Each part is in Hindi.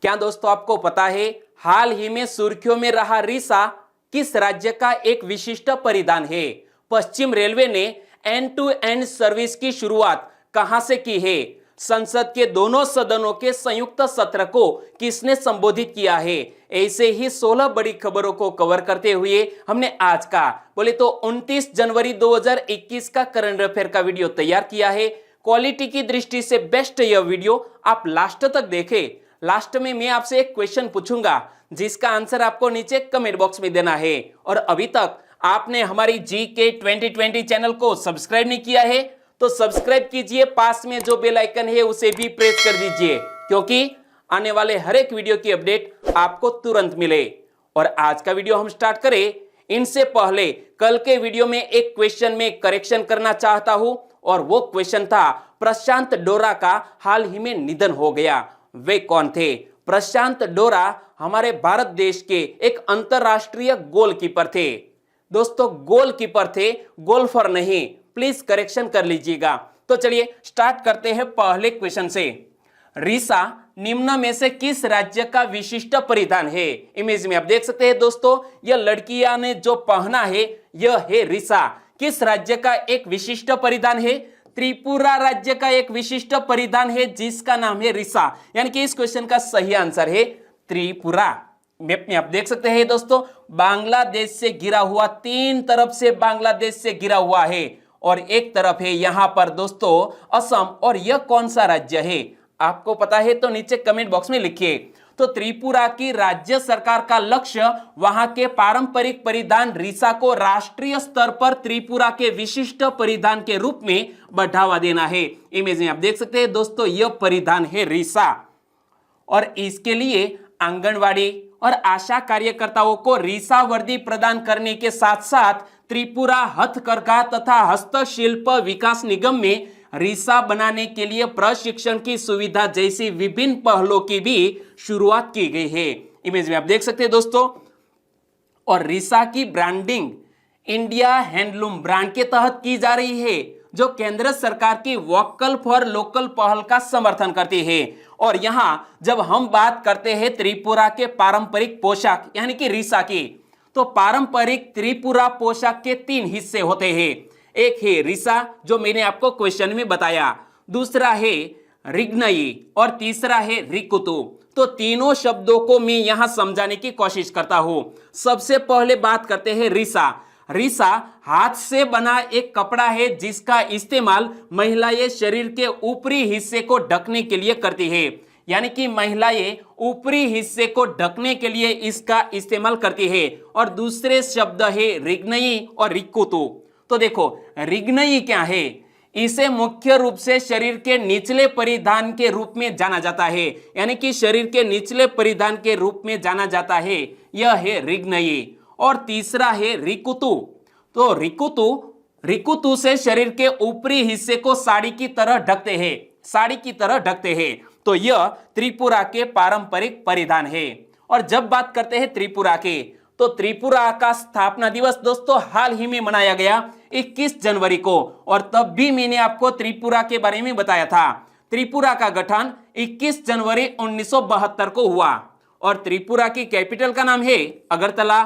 क्या दोस्तों आपको पता है हाल ही में सुर्खियों में रहा रिसा किस राज्य का एक विशिष्ट परिधान है? पश्चिम रेलवे ने एंड टू एंड सर्विस की शुरुआत कहां से की है? संसद के दोनों सदनों के संयुक्त सत्र को किसने संबोधित किया है? ऐसे ही 16 बड़ी खबरों को कवर करते हुए हमने आज का बोले तो 29 जनवरी 2021 का करंट अफेयर का वीडियो तैयार किया है। क्वालिटी की दृष्टि से बेस्ट यह वीडियो आप लास्ट तक देखें। लास्ट में मैं आपसे एक क्वेश्चन पूछूंगा जिसका आंसर आपको नीचे कमेंट बॉक्स में देना है। और अभी तक आपने हमारी जीके 2020 चैनल को सब्सक्राइब नहीं किया है तो सब्सक्राइब कीजिए, पास में जो बेल आइकन है उसे भी प्रेस कर दीजिए क्योंकि आने वाले हर एक वीडियो की अपडेट आपको तुरंत मिले। और आज का वीडियो हम स्टार्ट करें इनसे पहले कल के वीडियो में एक क्वेश्चन में करेक्शन करना चाहता हूं और वो क्वेश्चन था प्रशांत डोरा का हाल ही में निधन हो गया। वे कौन थे? प्रशांत डोरा हमारे भारत देश के एक अंतरराष्ट्रीय गोलकीपर थे। दोस्तों गोलकीपर थे, गोल्फर नहीं, प्लीज करेक्शन कर लीजिएगा। तो चलिए स्टार्ट करते हैं पहले क्वेश्चन से। रिसा निम्न में से किस राज्य का विशिष्ट परिधान है? इमेज में आप देख सकते हैं दोस्तों, यह लड़कियां ने जो पहना है यह है रिसा। किस राज्य का एक विशिष्ट परिधान है? त्रिपुरा राज्य का एक विशिष्ट परिधान है जिसका नाम है रिसा। यानी कि इस क्वेश्चन का सही आंसर है त्रिपुरा। मैप में आप देख सकते हैं दोस्तों, बांग्लादेश से घिरा हुआ, तीन तरफ से बांग्लादेश से घिरा हुआ है और एक तरफ है यहां पर दोस्तों असम। और यह कौन सा राज्य है आपको पता है तो नीचे कमेंट बॉक्स में लिखिए। तो त्रिपुरा की राज्य सरकार का लक्ष्य वहां के पारंपरिक परिधान रिसा को राष्ट्रीय स्तर पर त्रिपुरा के विशिष्ट परिधान के रूप में बढ़ावा देना है। इमेज में आप देख सकते हैं दोस्तों, यह परिधान है रिसा और इसके लिए आंगनवाड़ी और आशा कार्यकर्ताओं को रिसा वर्दी प्रदान करने के साथ साथ त्रिपुरा हथकरघा तथा हस्तशिल्प विकास निगम में रिसा बनाने के लिए प्रशिक्षण की सुविधा जैसी विभिन्न पहलों की भी शुरुआत की गई है। इमेज में आप देख सकते हैं दोस्तों। और रिसा की ब्रांडिंग इंडिया हैंडलूम ब्रांड के तहत की जा रही है जो केंद्र सरकार की वोकल फॉर लोकल पहल का समर्थन करती है। और यहां जब हम बात करते हैं त्रिपुरा के पारंपरिक पोशाक यानी कि रिसा की, तो पारंपरिक त्रिपुरा पोशाक के तीन हिस्से होते हैं। एक है रिसा जो मैंने आपको क्वेश्चन में बताया, दूसरा है रिग्नई और तीसरा है रिकुतु। तो तीनों शब्दों को मैं यहां समझाने की कोशिश करता हूं। सबसे पहले बात करते हैं रिसा। रिसा हाथ से बना एक कपड़ा है जिसका इस्तेमाल महिलाएं शरीर के ऊपरी हिस्से को ढकने के लिए करती है। यानी कि महिलाएं ऊपरी हिस्से को ढकने के लिए इसका इस्तेमाल करती है। और दूसरे शब्द है रिग्नई और रिकुतु। तो देखो रिग्नई क्या है? इसे मुख्य रूप से शरीर के निचले परिधान के रूप में जाना जाता है। यानी कि शरीर के निचले परिधान के रूप में जाना जाता है, यह है रिग्नई। और तीसरा है रिकुतु। तो रिकुतु से शरीर के ऊपरी हिस्से को साड़ी की तरह ढकते हैं, साड़ी की तरह ढकते हैं। तो यह त्रिपुरा के पारंपरिक परिधान है। और जब बात करते हैं त्रिपुरा के, तो त्रिपुरा का स्थापना दिवस दोस्तों हाल ही में मनाया गया 21 जनवरी को। और तब भी मैंने आपको त्रिपुरा के बारे में बताया था। त्रिपुरा का गठन 21 जनवरी 1972 को हुआ और त्रिपुरा की कैपिटल का नाम है अगरतला।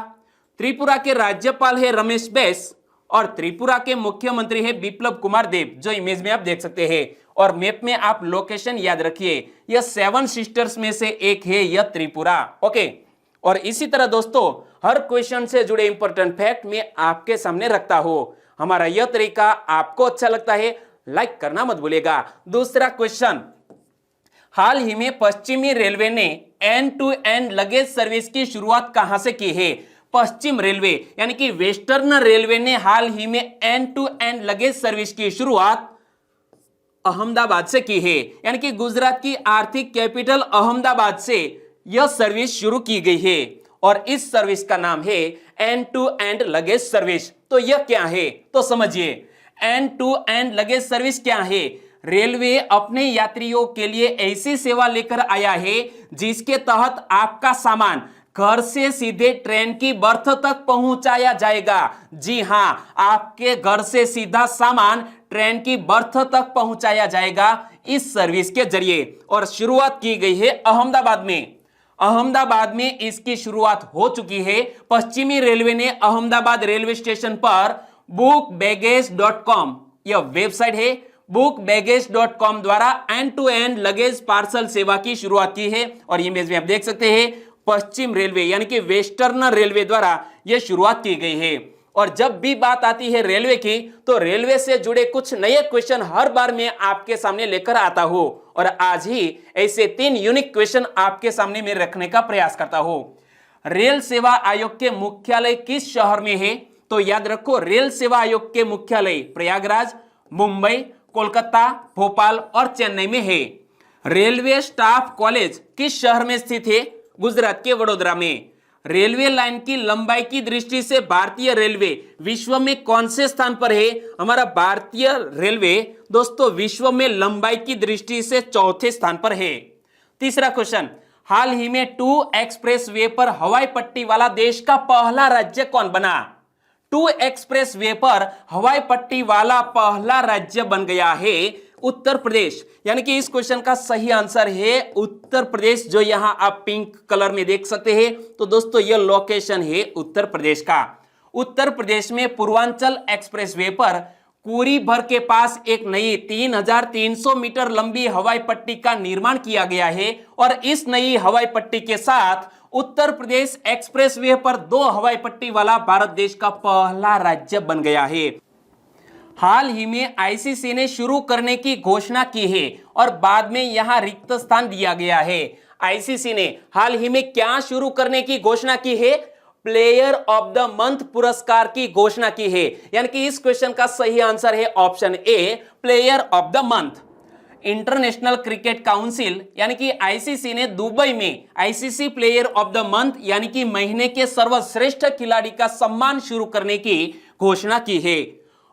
त्रिपुरा के राज्यपाल है रमेश बैस और त्रिपुरा के मुख्यमंत्री है बिप्लब कुमार देव, जो इमेज में आप देख सकते हैं। और मैप में आप लोकेशन याद रखिए, यह 7 सिस्टर्स में से एक है यह त्रिपुरा। ओके। और इसी तरह दोस्तों हर क्वेश्चन से जुड़े इंपॉर्टेंट फैक्ट मैं आपके सामने रखता हूं। हमारा यह तरीका आपको अच्छा लगता है, लाइक करना मत भूलिएगा। दूसरा क्वेश्चन, हाल ही में पश्चिमी रेलवे ने end to end luggage service की शुरुआत कहां से की है? पश्चिम रेलवे यानी कि वेस्टर्न रेलवे ने हाल ही में end to end luggage service की शुरुआत अहमदाबाद से की है। यानी कि गुजरात की आर्थिक कैपिटल अहमदाबाद से यह सर्विस शुरू की गई है और इस सर्विस का नाम है end to end luggage service. तो यह क्या है तो समझिए, end to end luggage service क्या है? रेलवे अपने यात्रियों के लिए ऐसी सेवा लेकर आया है जिसके तहत आपका सामान घर से सीधे ट्रेन की बर्थ तक पहुंचाया जाएगा। जी हां, आपके घर से सीधा सामान ट्रेन की बर्थ तक पहुंचाया जाएगा इस सर्विस के जरिए। और शुरुआत की गई है अहमदाबाद में। अहमदाबाद में इसकी शुरुआत हो चुकी है। पश्चिमी रेलवे ने अहमदाबाद रेलवे स्टेशन पर bookbaggage.com यह वेबसाइट है, bookbaggage.com द्वारा end to end luggage parcel सेवा की शुरुआत की है। और इमेज में आप देख सकते हैं पश्चिम रेलवे यानी कि वेस्टर्न रेलवे द्वारा यह शुरुआत की गई है। और जब भी बात आती है रेलवे की, तो रेलवे से जुड़े कुछ नए क्वेश्चन हर बार मैं आपके सामने लेकर आता हूं, और आज ही ऐसे 3 यूनिक क्वेश्चन आपके सामने में रखने का प्रयास करता हूं। रेल सेवा आयोग के मुख्यालय किस शहर में है? तो याद रखो, रेल सेवा आयोग के मुख्यालय प्रयागराज, मुंबई, कोलकाता, भोपाल और चेन्नई में है। रेलवे स्टाफ कॉलेज किस शहर में स्थित है? गुजरात के वडोदरा में। रेलवे लाइन की लंबाई की दृष्टि से भारतीय रेलवे विश्व में कौन से स्थान पर है? हमारा भारतीय रेलवे दोस्तों विश्व में लंबाई की दृष्टि से 4थे स्थान पर है। तीसरा क्वेश्चन, हाल ही में 2 एक्सप्रेस वे पर हवाई पट्टी वाला देश का पहला राज्य कौन बना? 2 एक्सप्रेस वे पर हवाई पट्टी वाला पहला राज्य बन गया है उत्तर प्रदेश। यानी कि इस क्वेश्चन का सही आंसर है उत्तर प्रदेश, जो यहां आप पिंक कलर में देख सकते हैं। तो दोस्तों यह लोकेशन है उत्तर प्रदेश का। उत्तर प्रदेश में पूर्वांचल एक्सप्रेसवे पर कुरी भर के पास एक नई 3300 मीटर लंबी हवाई पट्टी का निर्माण किया गया है, और इस नई हवाई पट्टी के साथ उत्तर प्रदेश एक्सप्रेसवे पर 2 हवाई पट्टी वाला भारत देश का पहला राज्य बन गया है। हाल ही में आईसीसी ने शुरू करने की घोषणा की है, और बाद में यहां रिक्त स्थान दिया गया है। आईसीसी ने हाल ही में क्या शुरू करने की घोषणा की है? प्लेयर ऑफ द मंथ पुरस्कार की घोषणा की है। यानी कि इस क्वेश्चन का सही आंसर है option A, player of the month. International cricket council यानी कि आईसीसी ने दुबई में ICC player of the month यानी कि महीने के सर्वश्रेष्ठ खिलाड़ी का सम्मान शुरू करने की घोषणा की है।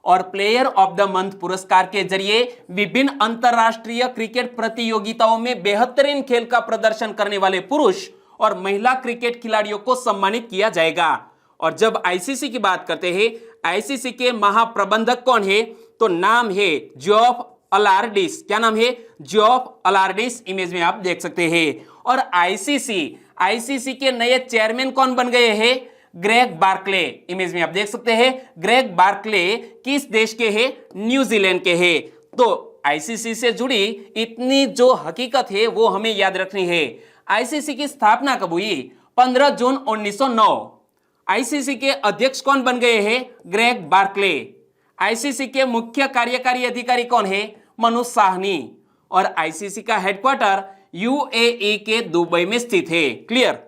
और प्लेयर ऑफ द मंथ पुरस्कार के जरिए विभिन्न अंतरराष्ट्रीय क्रिकेट प्रतियोगिताओं में बेहतरीन खेल का प्रदर्शन करने वाले पुरुष और महिला क्रिकेट खिलाड़ियों को सम्मानित किया जाएगा। और जब आईसीसी की बात करते हैं, आईसीसी के महाप्रबंधक कौन है? तो नाम है जॉफ अलार्डिस। क्या नाम है? जॉफ अलार्डिस। इमेज में आप देख सकते हैं। और आईसीसी के नए चेयरमैन कौन बन गए हैं? Greg Barclay. इमेज में आप देख सकते हैं ग्रेग बार्कले किस देश के हैं? न्यूजीलैंड के हैं। तो आईसीसी से जुड़ी इतनी जो हकीकत है वो हमें याद रखनी है। आईसीसी की स्थापना कब हुई? 15 जून 1909। आईसीसी के अध्यक्ष कौन बन गए हैं? Greg Barclay. आईसीसी के मुख्य कार्यकारी अधिकारी कौन है? मनोज साहनी। और आईसीसी का हेडक्वार्टर यूएई के दुबई में स्थित है। क्लियर?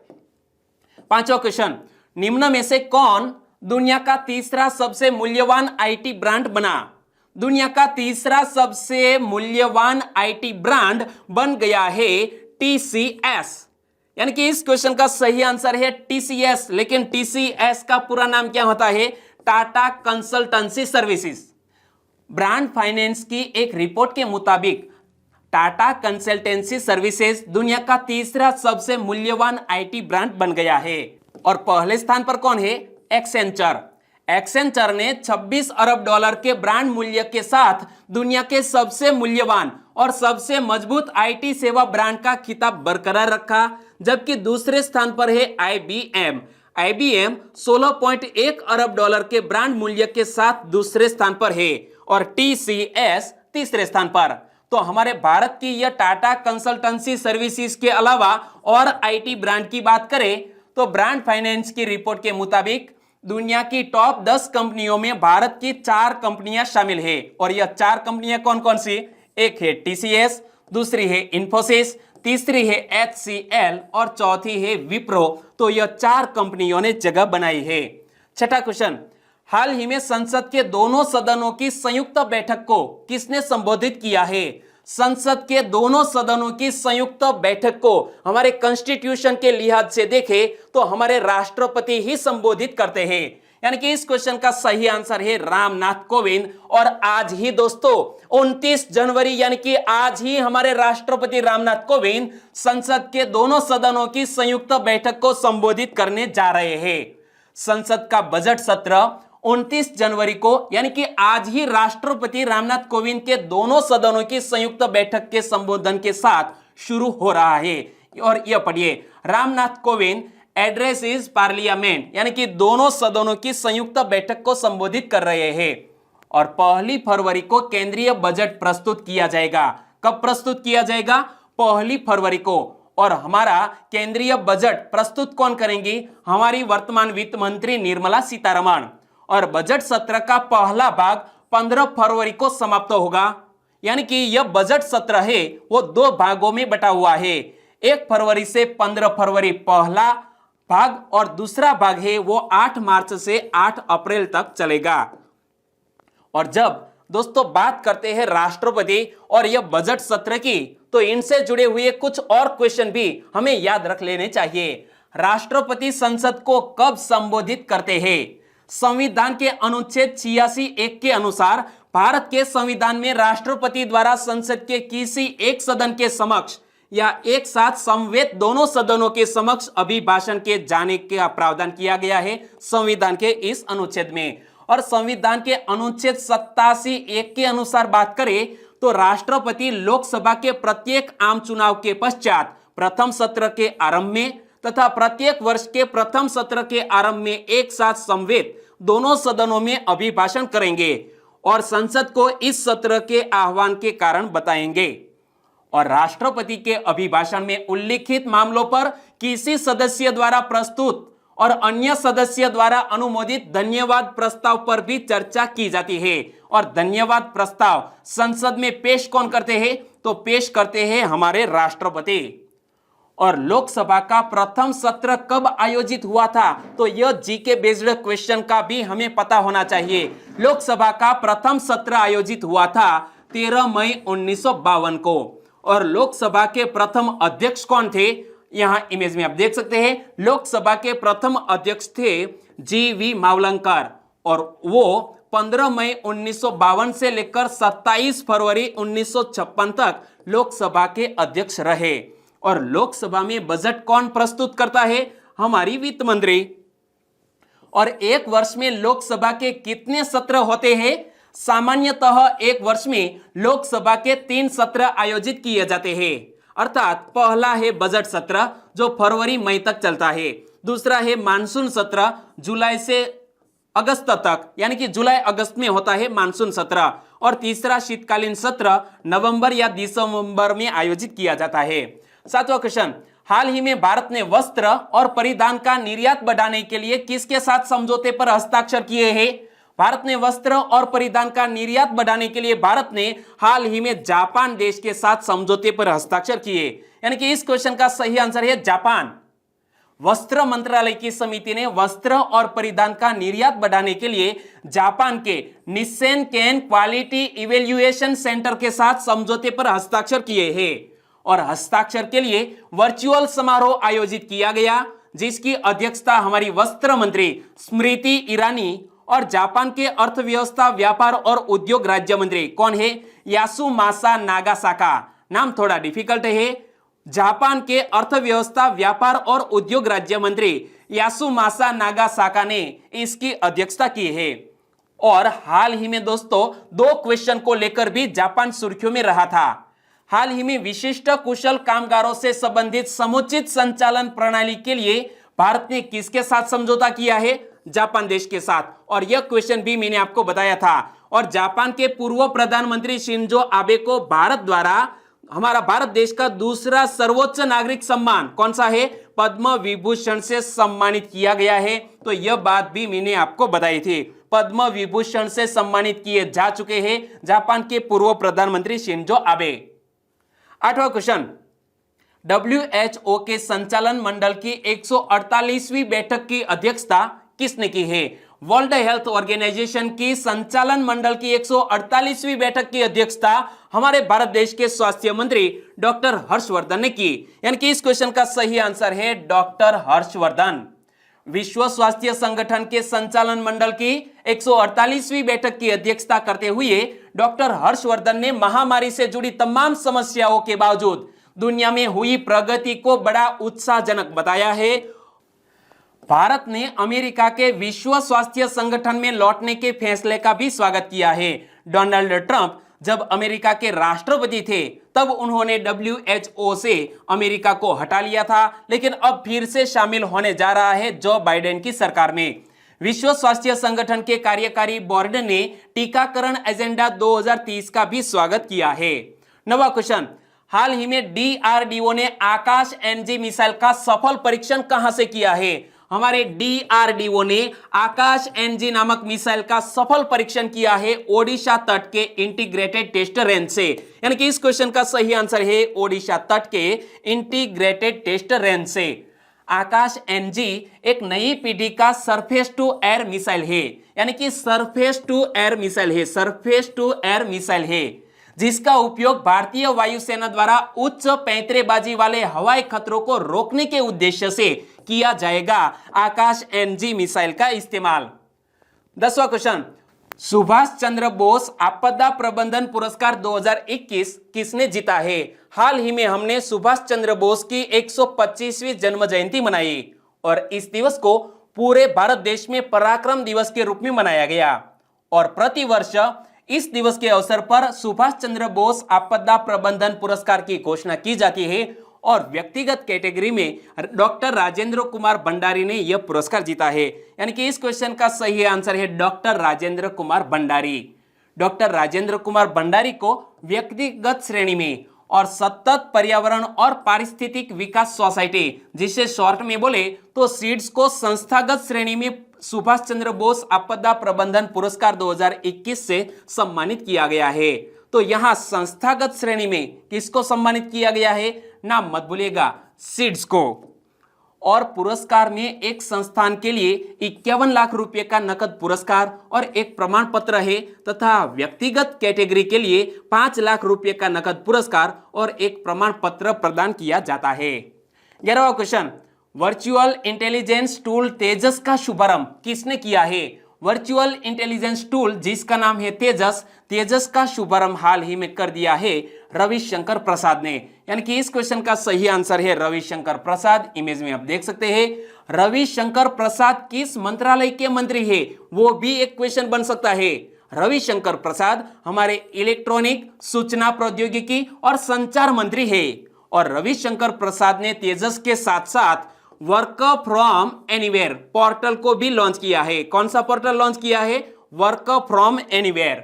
5वां क्वेश्चन, निम्न में से कौन दुनिया का तीसरा सबसे मूल्यवान आईटी ब्रांड बना? दुनिया का तीसरा सबसे मूल्यवान आईटी ब्रांड बन गया है टीसीएस। यानी कि इस क्वेश्चन का सही आंसर है टीसीएस। लेकिन टीसीएस का पूरा नाम क्या होता है? Tata consultancy services. Brand finance की एक रिपोर्ट के मुताबिक टाटा कंसल्टेंसी सर्विसेज दुनिया का तीसरा सबसे मूल्यवान आईटी ब्रांड बन गया है। और पहले स्थान पर कौन है? एक्सेंचर। एक्सेंचर ने 26 अरब डॉलर के ब्रांड मूल्य के साथ दुनिया के सबसे मूल्यवान और सबसे मजबूत आईटी सेवा ब्रांड का खिताब बरकरार रखा। जबकि दूसरे स्थान पर है आईबीएम। आईबीएम 16.1 अरब डॉलर के ब्रांड मूल्य के साथ दूसरे स्थान पर है, और टीसीएस तीसरे स्थान पर। तो हमारे भारत की यह टाटा कंसल्टेंसी सर्विसेज के अलावा और आईटी ब्रांड की बात करें तो ब्रांड फाइनेंस की रिपोर्ट के मुताबिक दुनिया की टॉप 10 कंपनियों में भारत की 4 कंपनियां शामिल है। और यह 4 कंपनियां कौन कौन सी? एक है टीसीएस, दूसरी है इंफोसिस, तीसरी है एचसीएल और चौथी है विप्रो। तो यह 4 कंपनियों ने जगह बनाई है। 6वां क्वेश्चन, हाल ही में संसद के दोनों सदनों की संयुक्त बैठक को किसने संबोधित किया है? संसद के दोनों सदनों की संयुक्त बैठक को हमारे कॉन्स्टिट्यूशन के लिहाज से देखें तो हमारे राष्ट्रपति ही संबोधित करते हैं। यानी कि इस क्वेश्चन का सही आंसर है रामनाथ कोविंद। और आज ही दोस्तों 29 जनवरी यानी कि आज ही हमारे राष्ट्रपति रामनाथ कोविंद संसद के दोनों सदनों की संयुक्त बैठक को संबोधित करने जा रहे हैं। संसद का बजट सत्र 29 जनवरी को यानी कि आज ही राष्ट्रपति रामनाथ कोविंद के दोनों सदनों की संयुक्त बैठक के संबोधन के साथ शुरू हो रहा है। और यह पढ़िए, Ramnath Kovind address is parliament, यानी कि दोनों सदनों की संयुक्त बैठक को संबोधित कर रहे हैं। और 1 फरवरी को केंद्रीय बजट प्रस्तुत किया जाएगा। कब प्रस्तुत किया जाएगा? 1 फरवरी को। और हमारा केंद्रीय बजट प्रस्तुत कौन करेंगी? हमारी वर्तमान वित्त मंत्री निर्मला सीतारमण। और बजट सत्र का पहला भाग 15 फरवरी को समाप्त होगा, यानी कि यह बजट सत्र है वो 2 भागों में बटा हुआ है। 1 फरवरी से 15 फरवरी पहला भाग और दूसरा भाग है वो 8 मार्च से 8 अप्रैल तक चलेगा। और जब दोस्तों बात करते हैं राष्ट्रपति और यह बजट सत्र की, तो इनसे जुड़े हुए कुछ और क्वेश्चन भी हमें याद रख लेने चाहिए। राष्ट्रपति संसद को कब संबोधित करते हैं? संविधान के अनुच्छेद 86(1) के अनुसार भारत के संविधान में राष्ट्रपति द्वारा संसद के किसी एक सदन के समक्ष या एक साथ समवेत दोनों सदनों के समक्ष अभिभाषण के जाने का प्रावधान किया गया है संविधान के इस अनुच्छेद में। और संविधान के अनुच्छेद 87(1) के अनुसार बात करें तो राष्ट्रपति लोकसभा के प्रत्येक आम चुनाव के पश्चात प्रथम सत्र के आरंभ में तथा प्रत्येक वर्ष के प्रथम सत्र के आरंभ में एक साथ समवेत दोनों सदनों में अभिभाषण करेंगे और संसद को इस सत्र के आह्वान के कारण बताएंगे। और राष्ट्रपति के अभिभाषण में उल्लिखित मामलों पर किसी सदस्य द्वारा प्रस्तुत और अन्य सदस्य द्वारा अनुमोदित धन्यवाद प्रस्ताव पर भी चर्चा की जाती है। और धन्यवाद प्रस्ताव संसद में पेश कौन करते हैं? तो पेश करते हैं हमारे राष्ट्रपति। और लोकसभा का प्रथम सत्र कब आयोजित हुआ था? तो यह जीके बेस्ड क्वेश्चन का भी हमें पता होना चाहिए। लोकसभा का प्रथम सत्र आयोजित हुआ था 13 मई 1952 को। और लोकसभा के प्रथम अध्यक्ष कौन थे? यहां इमेज में आप देख सकते हैं, लोकसभा के प्रथम अध्यक्ष थे जी.वी. मावलंकर और वो 15 मई 1952 से लेकर 27 फरवरी 1956 तक लोकसभा के अध्यक्ष रहे। और लोकसभा में बजट कौन प्रस्तुत करता है? हमारी वित्त मंत्री। और एक वर्ष में लोकसभा के कितने सत्र होते हैं? सामान्यतः एक वर्ष में लोकसभा के 3 सत्र आयोजित किए जाते हैं। अर्थात पहला है बजट सत्र जो फरवरी मई तक चलता है, दूसरा है मानसून सत्र जुलाई से अगस्त तक, यानी कि जुलाई अगस्त में होता है मानसून सत्र, और तीसरा शीतकालीन सत्र नवंबर या दिसंबर में आयोजित किया जाता है। 7वां क्वेश्चन, हाल ही में भारत ने वस्त्र और परिधान का निर्यात बढ़ाने के लिए किसके साथ समझौते पर हस्ताक्षर किए हैं? भारत ने वस्त्र और परिधान का निर्यात बढ़ाने के लिए भारत ने हाल ही में जापान देश के साथ समझौते पर हस्ताक्षर किए, यानी कि इस क्वेश्चन का सही आंसर है जापान। वस्त्र मंत्रालय की समिति ने वस्त्र और परिधान का निर्यात बढ़ाने के लिए जापान के निसेन केन क्वालिटी इवेल्युएशन सेंटर के साथ समझौते पर हस्ताक्षर किए हैं। और हस्ताक्षर के लिए वर्चुअल समारोह आयोजित किया गया जिसकी अध्यक्षता हमारी वस्त्र मंत्री स्मृति ईरानी और जापान के अर्थव्यवस्था, व्यापार और उद्योग राज्य मंत्री कौन है? यासुमासा नागासाका। नाम थोड़ा डिफिकल्ट है। जापान के अर्थव्यवस्था, व्यापार और उद्योग राज्य मंत्री यासुमासा नागासाका ने इसकी अध्यक्षता की है। और हाल ही में दोस्तों 2 क्वेश्चन को लेकर भी जापान सुर्खियों में रहा था। हाल ही में विशिष्ट कुशल कामगारों से संबंधित समुचित संचालन प्रणाली के लिए भारत ने किसके साथ समझौता किया है? जापान देश के साथ। और यह क्वेश्चन भी मैंने आपको बताया था। और जापान के पूर्व प्रधानमंत्री शिंजो आबे को भारत द्वारा हमारा भारत देश का दूसरा सर्वोच्च नागरिक सम्मान कौन सा है? पद्म विभूषण से सम्मानित किया गया है। तो यह बात भी मैंने आपको बताई थी। पद्म विभूषण से सम्मानित किए जा चुके हैं जापान के पूर्व प्रधानमंत्री शिंजो आबे। 8वां क्वेश्चन, WHO के संचालन मंडल की 148वीं बैठक की अध्यक्षता किसने की है? वर्ल्ड हेल्थ ऑर्गेनाइजेशन की संचालन मंडल की 148वीं बैठक की अध्यक्षता हमारे भारत देश के स्वास्थ्य मंत्री डॉक्टर हर्षवर्धन ने की, यानी कि इस क्वेश्चन का सही आंसर है डॉक्टर हर्षवर्धन। विश्व स्वास्थ्य संगठन के संचालन मंडल की 148वीं बैठक की अध्यक्षता करते हुए डॉक्टर हर्षवर्धन ने महामारी से जुड़ी तमाम समस्याओं के बावजूद दुनिया में हुई प्रगति को बड़ा उत्साहजनक बताया है। भारत ने अमेरिका के विश्व स्वास्थ्य संगठन में लौटने के फैसले का भी स्वागत किया है। डोनाल्ड ट्रंप जब अमेरिका के राष्ट्रपति थे तब उन्होंने WHO से अमेरिका को हटा लिया था, लेकिन अब फिर से शामिल होने जा रहा है जो बाइडेन की सरकार में। विश्व स्वास्थ्य संगठन के कार्यकारी बोर्ड ने टीकाकरण एजेंडा 2030 का भी स्वागत किया है। नवा क्वेश्चन, हाल ही में DRDO ने आकाश NG मिसाइल का सफल परीक्षण कहां से किया है? हमारे DRDO ने आकाश NG नामक मिसाइल का सफल परीक्षण किया है ओडिशा तट के इंटीग्रेटेड टेस्ट रेंज से। यानी कि इस क्वेश्चन का सही आंसर है ओडिशा तट के इंटीग्रेटेड टेस्ट रेंज से। आकाश NG एक नई पीढ़ी का सरफेस टू एयर मिसाइल है, यानी कि सरफेस टू एयर मिसाइल है, सरफेस टू एयर मिसाइल है, जिसका उपयोग भारतीय वायुसेना द्वारा उच्च पैंतरेबाजी वाले हवाई खतरों को रोकने के उद्देश्य से किया जाएगा। आकाश NG मिसाइल का इस्तेमाल। 10वां क्वेश्चन, सुभाष चंद्र बोस आपदा प्रबंधन पुरस्कार 2021 किसने जीता है? हाल ही में हमने सुभाष चंद्र बोस की 125वीं जन्म जयंती मनाई और इस दिवस को पूरे भारत देश में पराक्रम दिवस के रूप में मनाया गया और प्रतिवर्ष इस दिवस के अवसर पर सुभाष चंद्र बोस आपदा प्रबंधन पुरस्कार की घोषणा की जाती है और व्यक्तिगत कैटेगरी में डॉक्टर राजेंद्र कुमार भंडारी ने यह पुरस्कार जीता है। यानी कि इस क्वेश्चन का सही आंसर है डॉक्टर राजेंद्र कुमार भंडारी। डॉक्टर राजेंद्र कुमार भंडारी को व्यक्तिगत श्रेणी में और सतत पर्यावरण और पारिस्थितिक विकास सोसाइटी, जिसे शॉर्ट में बोले तो सीड्स, को संस्थागत श्रेणी में सुभाष चंद्र बोस आपदा प्रबंधन पुरस्कार 2021 से सम्मानित किया गया है। तो यहां संस्थागत श्रेणी में किसको सम्मानित किया गया है? नाम मत भूलिएगा, सीड्स को। और पुरस्कार में एक संस्थान के लिए 51 लाख रुपए का नकद पुरस्कार और एक प्रमाण पत्र है तथा व्यक्तिगत कैटेगरी के लिए 5 लाख रुपए का नकद पुरस्कार और एक प्रमाण पत्र प्रदान किया जाता है। 11वां क्वेश्चन, वर्चुअल इंटेलिजेंस टूल तेजस का शुभारंभ किसने किया है? वर्चुअल इंटेलिजेंस टूल जिसका नाम है तेजस, तेजस का शुभारंभ हाल ही में कर दिया है रविशंकर प्रसाद ने। यानी कि इस क्वेश्चन का सही आंसर है रविशंकर प्रसाद। इमेज में आप देख सकते हैं रविशंकर प्रसाद किस मंत्रालय के मंत्री है, वो भी एक क्वेश्चन बन सकता है। रविशंकर प्रसाद हमारे इलेक्ट्रॉनिक, सूचना प्रौद्योगिकी और संचार मंत्री है और रविशंकर प्रसाद ने तेजस के साथ साथ वर्क फ्रॉम एनीवेयर पोर्टल को भी लॉन्च किया है। कौन सा पोर्टल लॉन्च किया है? Work from anywhere.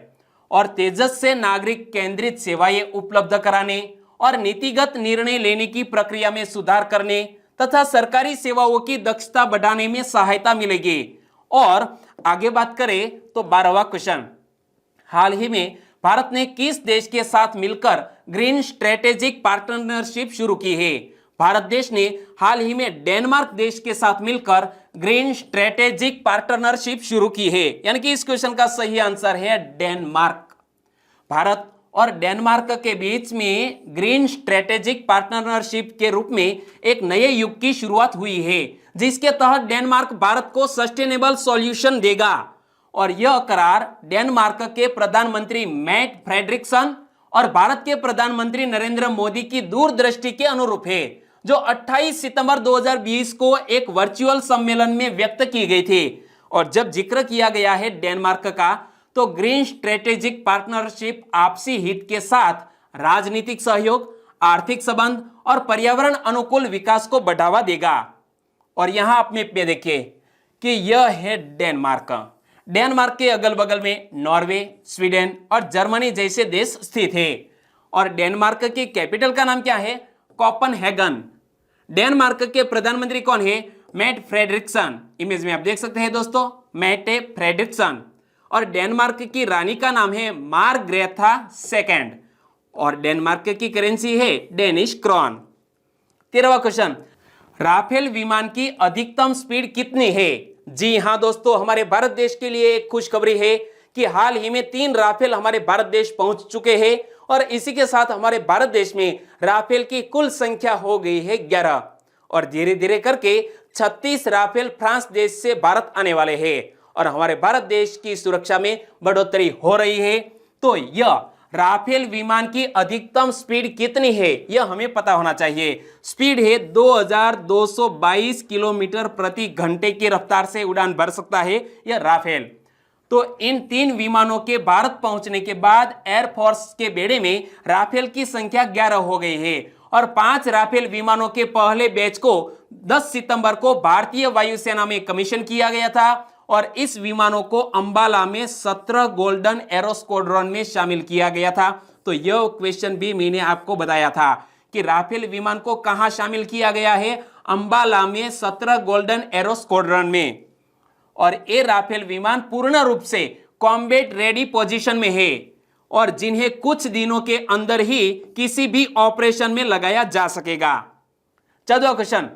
और तेजस से नागरिक केंद्रित सेवाएं उपलब्ध कराने और नीतिगत निर्णय लेने की प्रक्रिया में सुधार करने तथा सरकारी सेवाओं की दक्षता बढ़ाने में सहायता मिलेगी। और आगे बात करें तो 12वां क्वेश्चन, हाल ही में भारत ने किस देश के साथ मिलकर ग्रीन स्ट्रेटेजिक पार्टनरशिप शुरू की है? भारत देश ने हाल ही में डेनमार्क देश के साथ मिलकर ग्रीन स्ट्रेटेजिक पार्टनरशिप शुरू की है। यानी कि इस क्वेश्चन का सही आंसर है डेनमार्क। भारत और डेनमार्क के बीच में ग्रीन स्ट्रेटेजिक पार्टनरशिप के रूप में एक नए युग की शुरुआत हुई है, जिसके तहत डेनमार्क भारत को सस्टेनेबल सॉल्यूशन देगा। और यह करार डेनमार्क के प्रधानमंत्री मैट फ्रेडरिक्सन और भारत के प्रधानमंत्री नरेंद्र मोदी की दूरदृष्टि के अनुरूप है, जो 28 सितंबर 2020 को एक वर्चुअल सम्मेलन में व्यक्त की गई थी। और जब जिक्र किया गया है डेनमार्क का, तो ग्रीन स्ट्रेटेजिक पार्टनरशिप आपसी हित के साथ राजनीतिक सहयोग, आर्थिक संबंध और पर्यावरण अनुकूल विकास को बढ़ावा देगा। और यहां आप में पे देखिए कि यह है डेनमार्क। डेनमार्क के अगल बगल में नॉर्वे, स्वीडन और जर्मनी जैसे देश स्थित है। और डेनमार्क की कैपिटल का नाम क्या है? कोपेनहेगन। डेनमार्क के प्रधानमंत्री कौन है? Mat Frederiksen. इमेज में आप देख सकते हैं दोस्तों, मैटे फ्रेडरिक्सन। और डेनमार्क की रानी का नाम है मार्ग्रेथा सेकंड और डेनमार्क की करेंसी है डेनिश क्रॉन। 13वां क्वेश्चन, राफेल विमान की अधिकतम स्पीड कितनी है? जी हां दोस्तों, हमारे भारत देश के लिए एक खुशखबरी है कि हाल ही में 3 राफेल हमारे भारत देश पहुंच चुके हैं और इसी के साथ हमारे भारत देश में राफेल की कुल संख्या हो गई है 11 और धीरे धीरे करके 36 राफेल फ्रांस देश से भारत आने वाले हैं और हमारे भारत देश की सुरक्षा में बढ़ोतरी हो रही है। तो यह राफेल विमान की अधिकतम स्पीड कितनी है, यह हमें पता होना चाहिए। स्पीड है 2222 किलोमीटर प्रति घंटे की रफ्तार से उड़ान भर सकता है यह राफेल। तो इन 3 विमानों के भारत पहुंचने के बाद एयरफोर्स के बेड़े में राफेल की संख्या 11 हो गई है और 5 राफेल विमानों के पहले बैच को 10 सितंबर को भारतीय वायुसेना में कमीशन किया गया था और इस विमानों को अंबाला में 17 गोल्डन एरो स्क्वाड्रन में शामिल किया गया था। तो यह क्वेश्चन भी मैंने आपको बताया था कि राफेल विमान को कहां शामिल किया गया है, अंबाला में 17 गोल्डन एरो स्क्वाड्रन में। और ये राफेल विमान पूर्ण रूप से कॉम्बैट रेडी पोजीशन में है और जिन्हें कुछ दिनों के अंदर ही किसी भी ऑपरेशन में लगाया जा सकेगा। 14वां क्वेश्चन,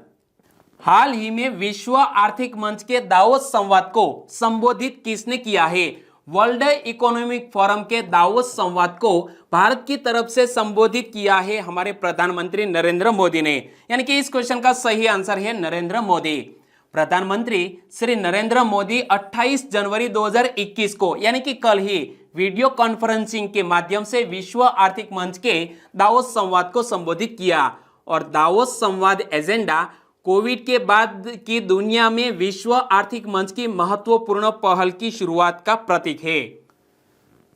हाल ही में विश्व आर्थिक मंच के दावोस संवाद को संबोधित किसने किया है? वर्ल्ड इकोनॉमिक फोरम के दावोस संवाद को भारत की तरफ से संबोधित किया है हमारे प्रधानमंत्री नरेंद्र मोदी ने, यानी कि इस क्वेश्चन का सही आंसर है नरेंद्र मोदी। प्रधानमंत्री श्री नरेंद्र मोदी 28 जनवरी 2021 को यानी कि कल ही वीडियो कॉन्फ्रेंसिंग के माध्यम से विश्व आर्थिक मंच के दावोस संवाद को संबोधित किया और दावोस संवाद एजेंडा कोविड के बाद की दुनिया में विश्व आर्थिक मंच की महत्वपूर्ण पहल की शुरुआत का प्रतीक है।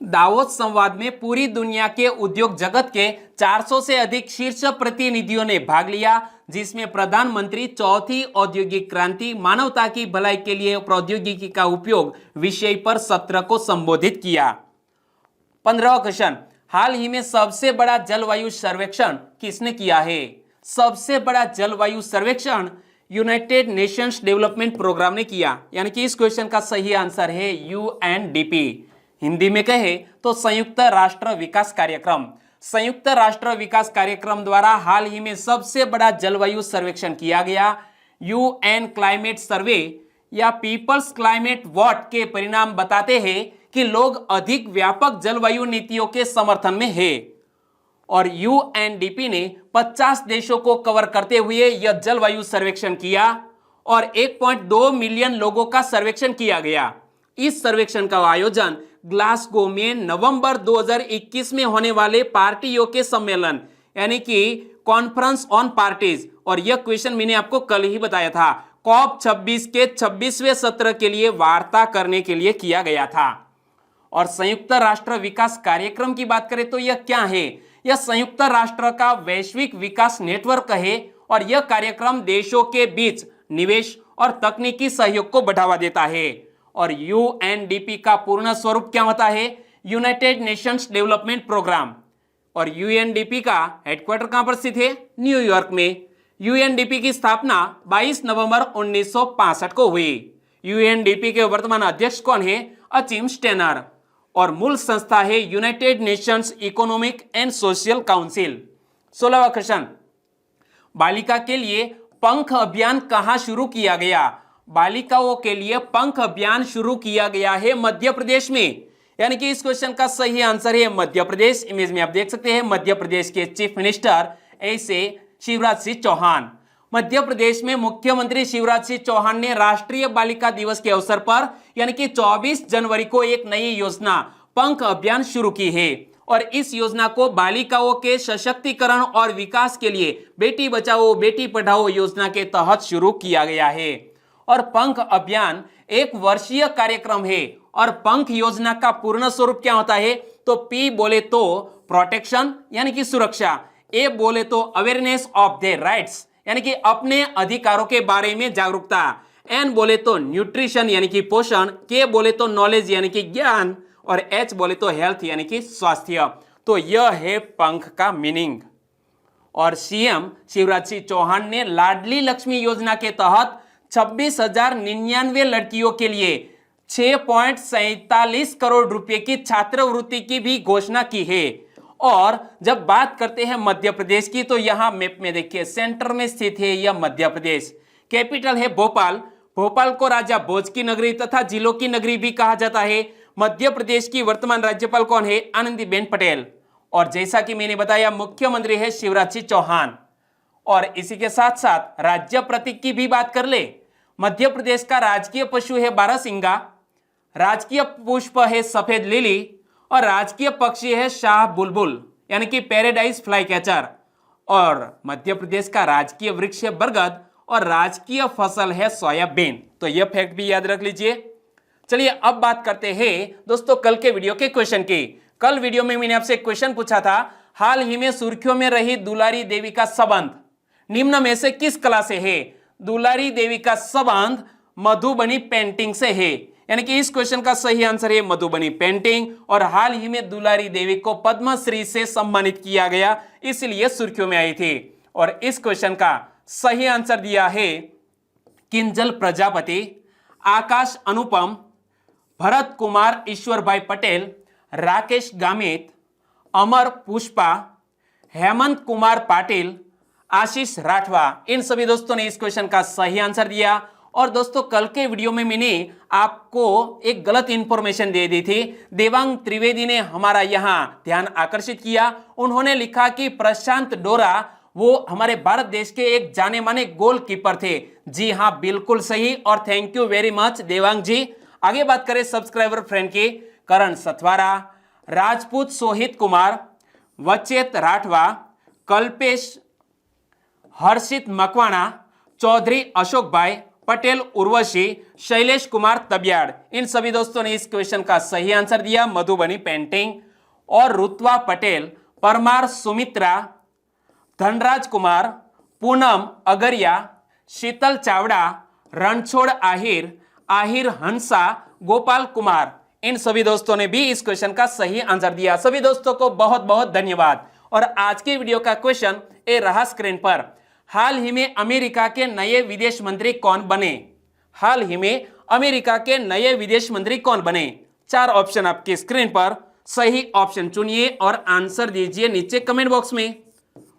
दावोस संवाद में पूरी दुनिया के उद्योग जगत के 400 से अधिक शीर्ष प्रतिनिधियों ने भाग लिया, जिसमें प्रधानमंत्री चौथी औद्योगिक क्रांति, मानवता की भलाई के लिए प्रौद्योगिकी का उपयोग विषय पर सत्र को संबोधित किया। 15वां क्वेश्चन, हाल ही में सबसे बड़ा जलवायु सर्वेक्षण किसने किया है? सबसे बड़ा जलवायु सर्वेक्षण यूनाइटेड नेशंस डेवलपमेंट प्रोग्राम ने किया, यानी कि इस क्वेश्चन का सही आंसर है यूएनडीपी। हिंदी में कहे तो संयुक्त राष्ट्र विकास कार्यक्रम। संयुक्त राष्ट्र विकास कार्यक्रम द्वारा हाल ही में सबसे बड़ा जलवायु सर्वेक्षण किया गया। यूएन क्लाइमेट सर्वे या पीपल्स क्लाइमेट वॉट के परिणाम बताते हैं कि लोग अधिक व्यापक जलवायु नीतियों के समर्थन में है और यूएनडीपी ने 50 देशों को कवर करते हुए यह जलवायु सर्वेक्षण किया और 1.2 मिलियन लोगों का सर्वेक्षण किया गया। इस सर्वेक्षण का आयोजन ग्लासगो में नवंबर 2021 में होने वाले पार्टियों के सम्मेलन यानी कि कॉन्फ्रेंस ऑन पार्टीज, और यह क्वेश्चन मैंने आपको कल ही बताया था, कॉप 26 के 26वें सत्र के लिए वार्ता करने के लिए किया गया था। और संयुक्त राष्ट्र विकास कार्यक्रम की बात करें तो यह क्या है? यह संयुक्त राष्ट्र का वैश्विक विकास नेटवर्क है और यह कार्यक्रम देशों के बीच निवेश और तकनीकी सहयोग को बढ़ावा देता है। और यूएनडीपी का पूर्ण स्वरूप क्या होता है? United Nations Development Programme. और यूएनडीपी का हेडक्वार्टर कहां पर स्थित है? न्यूयॉर्क में। यूएनडीपी की स्थापना 22 नवंबर 1965 को हुई। यूएनडीपी के वर्तमान अध्यक्ष कौन है? Achim Steiner. और मूल संस्था है United Nations Economic and Social Council. 16वां क्वेश्चन, बालिका के लिए पंख अभियान कहां शुरू किया गया? बालिकाओं के लिए पंख अभियान शुरू किया गया है मध्य प्रदेश में, यानी कि इस क्वेश्चन का सही आंसर है मध्य प्रदेश। इमेज में आप देख सकते हैं मध्य प्रदेश के चीफ मिनिस्टर ऐसे शिवराज सिंह चौहान। मध्य प्रदेश में मुख्यमंत्री शिवराज सिंह चौहान ने राष्ट्रीय बालिका दिवस के अवसर पर यानी कि 24 जनवरी को एक नई योजना पंख अभियान शुरू की है और इस योजना को बालिकाओं के सशक्तिकरण और विकास के लिए बेटी बचाओ बेटी पढ़ाओ योजना के तहत शुरू किया गया है। और पंख अभियान 1 वर्षीय कार्यक्रम है और पंख योजना का पूर्ण स्वरूप क्या होता है? तो पी बोले तो प्रोटेक्शन यानी कि सुरक्षा, ए बोले तो अवेयरनेस ऑफ देयर राइट्स यानी कि अपने अधिकारों के बारे में जागरूकता, एन बोले तो न्यूट्रिशन यानी कि पोषण, के बोले तो नॉलेज यानी कि ज्ञान और एच बोले तो हेल्थ यानी कि स्वास्थ्य। तो यह है पंख का मीनिंग। और सीएम शिवराज सिंह चौहान ने लाडली लक्ष्मी योजना के तहत 26,099 लड़कियों के लिए 6.47 करोड़ रुपए की छात्रवृत्ति की भी घोषणा की है। और जब बात करते हैं मध्य प्रदेश की तो यहां मैप में देखिए सेंटर में स्थित है यह मध्य प्रदेश। कैपिटल है भोपाल। भोपाल को राजा भोज की नगरी तथा जिलों की नगरी भी कहा जाता है। मध्य प्रदेश की वर्तमान राज्यपाल कौन है? आनंदीबेन पटेल। और जैसा कि मैंने बताया मुख्यमंत्री है शिवराज सिंह चौहान। और इसी के साथ साथ राज्य प्रतीक की भी बात कर ले। मध्य प्रदेश का राजकीय पशु है बारहसिंगा, राजकीय पुष्प है सफेद लिली और राजकीय पक्षी है शाह बुलबुल यानी कि पैराडाइज फ्लाई कैचर। और मध्य प्रदेश का राजकीय वृक्ष है बरगद और राजकीय फसल है सोयाबीन। तो यह फैक्ट भी याद रख लीजिए। चलिए अब बात करते हैं दोस्तों कल के वीडियो के क्वेश्चन की। कल वीडियो में मैंने आपसे एक क्वेश्चन पूछा था, हाल ही में सुर्खियों में रही दुलारी देवी का संबंध निम्न में से किस कला से है? दुलारी देवी का संबंध मधुबनी पेंटिंग से है, यानी कि इस क्वेश्चन का सही आंसर है मधुबनी पेंटिंग। और हाल ही में दुलारी देवी को पद्मश्री से सम्मानित किया गया, इसलिए सुर्खियों में आई थी। और इस क्वेश्चन का सही आंसर दिया है किंजल प्रजापति, आकाश अनुपम, भरत कुमार ईश्वर भाई पटेल, राकेश गामित, अमर पुष्पा, हेमंत कुमार पाटिल, आशीष राठवा। इन सभी दोस्तों ने इस क्वेश्चन का सही आंसर दिया। और दोस्तों कल के वीडियो में मैंने आपको एक गलत इंफॉर्मेशन दे दी थी। देवांग त्रिवेदी ने हमारा यहां ध्यान आकर्षित किया। उन्होंने लिखा कि प्रशांत डोरा वो हमारे भारत देश के एक जाने माने गोलकीपर थे। जी हां, बिल्कुल सही और thank you very much Devang ji. आगे बात करें सब्सक्राइबर फ्रेंड की, करण सथवारा, राजपूत सोहित कुमार, वचेत राठवा, कल्पेश, हर्षित मकवाणा, चौधरी अशोक भाई, पटेल उर्वशी, शैलेश कुमार तबियाड़। इन सभी दोस्तों ने इस क्वेश्चन का सही आंसर दिया मधुबनी पेंटिंग। और रुतवा पटेल, परमार सुमित्रा, धनराज कुमार, पूनम अगरिया, शीतल चावड़ा, रणछोड़ आहिर, आहिर हंसा, गोपाल कुमार। इन सभी दोस्तों ने भी इस क्वेश्चन का सही आंसर दिया। सभी दोस्तों को बहुत बहुत धन्यवाद। और आज के वीडियो का क्वेश्चन ए रहा स्क्रीन पर, हाल ही में अमेरिका के नए विदेश मंत्री कौन बने? हाल ही में अमेरिका के नए विदेश मंत्री कौन बने? 4 ऑप्शन आपकी स्क्रीन पर, सही ऑप्शन चुनिए और आंसर दीजिए नीचे कमेंट बॉक्स में।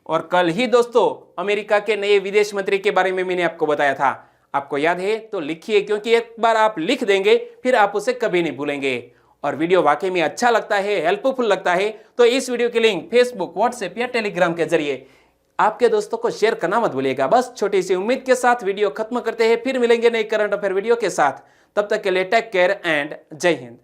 और कल ही दोस्तों अमेरिका के नए विदेश मंत्री के बारे में मैंने आपको बताया था, आपको याद है तो लिखिए, क्योंकि एक बार आप लिख देंगे फिर आप उसे कभी नहीं भूलेंगे। और वीडियो वाकई में अच्छा लगता है, हेल्पफुल लगता है तो इस वीडियो की लिंक फेसबुक, व्हाट्सएप या टेलीग्राम के जरिए आपके दोस्तों को शेयर करना मत भूलिएगा। बस छोटी सी उम्मीद के साथ वीडियो खत्म करते हैं, फिर मिलेंगे नई करंट अफेयर वीडियो के साथ। तब तक के लिए टेक केयर एंड जय हिंद।